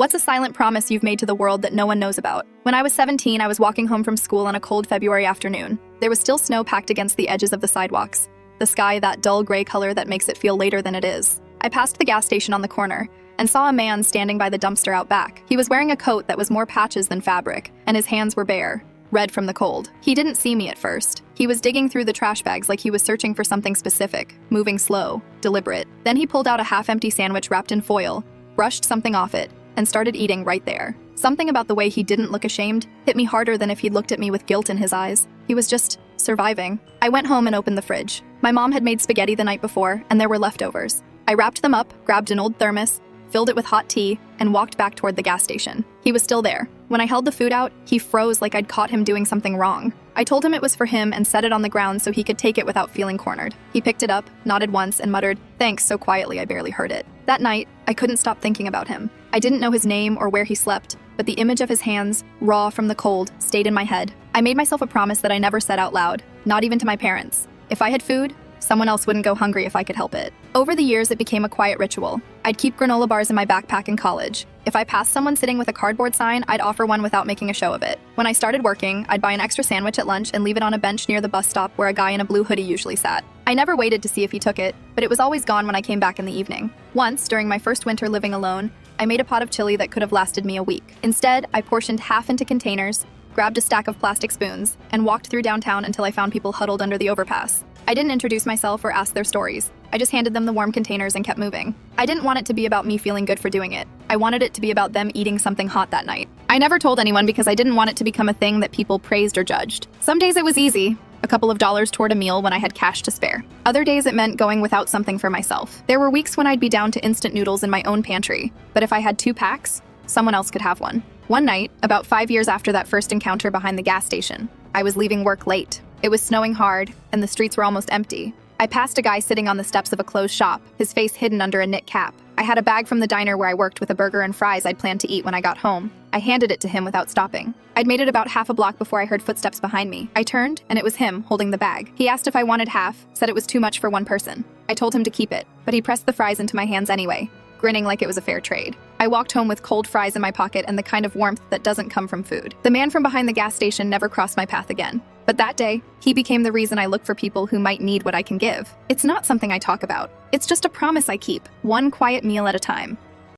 What's a silent promise you've made to the world that no one knows about? When I was 17, I was walking home from school on a cold February afternoon. There was still snow packed against the edges of the sidewalks. The sky that dull gray color that makes it feel later than it is. I passed the gas station on the corner and saw a man standing by the dumpster out back. He was wearing a coat that was more patches than fabric, and his hands were bare, red from the cold. He didn't see me at first. He was digging through the trash bags like he was searching for something specific, moving slow, deliberate. Then he pulled out a half-empty sandwich wrapped in foil, brushed something off it, and started eating right there. Something about the way he didn't look ashamed hit me harder than if he'd looked at me with guilt in his eyes. He was just surviving. I went home and opened the fridge. My mom had made spaghetti the night before, and there were leftovers. I wrapped them up, grabbed an old thermos, filled it with hot tea, and walked back toward the gas station. He was still there. When I held the food out, he froze like I'd caught him doing something wrong. I told him it was for him and set it on the ground so he could take it without feeling cornered. He picked it up, nodded once, and muttered, "Thanks," so quietly I barely heard it. That night, I couldn't stop thinking about him. I didn't know his name or where he slept, but the image of his hands, raw from the cold, stayed in my head. I made myself a promise that I never said out loud, not even to my parents. If I had food, someone else wouldn't go hungry if I could help it. Over the years, it became a quiet ritual. I'd keep granola bars in my backpack in college. If I passed someone sitting with a cardboard sign, I'd offer one without making a show of it. When I started working, I'd buy an extra sandwich at lunch and leave it on a bench near the bus stop where a guy in a blue hoodie usually sat. I never waited to see if he took it, but it was always gone when I came back in the evening. Once, during my first winter living alone, I made a pot of chili that could have lasted me a week. Instead, I portioned half into containers, grabbed a stack of plastic spoons, and walked through downtown until I found people huddled under the overpass. I didn't introduce myself or ask their stories. I just handed them the warm containers and kept moving. I didn't want it to be about me feeling good for doing it. I wanted it to be about them eating something hot that night. I never told anyone because I didn't want it to become a thing that people praised or judged. Some days it was easy, a couple of dollars toward a meal when I had cash to spare. Other days it meant going without something for myself. There were weeks when I'd be down to instant noodles in my own pantry, but if I had 2 packs, someone else could have one. One night, about 5 years after that first encounter behind the gas station, I was leaving work late. It was snowing hard, and the streets were almost empty. I passed a guy sitting on the steps of a closed shop, his face hidden under a knit cap. I had a bag from the diner where I worked with a burger and fries I'd planned to eat when I got home. I handed it to him without stopping. I'd made it about half a block before I heard footsteps behind me. I turned, and it was him, holding the bag. He asked if I wanted half, said it was too much for one person. I told him to keep it, but he pressed the fries into my hands anyway, grinning like it was a fair trade. I walked home with cold fries in my pocket and the kind of warmth that doesn't come from food. The man from behind the gas station never crossed my path again. But that day, he became the reason I look for people who might need what I can give. It's not something I talk about. It's just a promise I keep, one quiet meal at a time.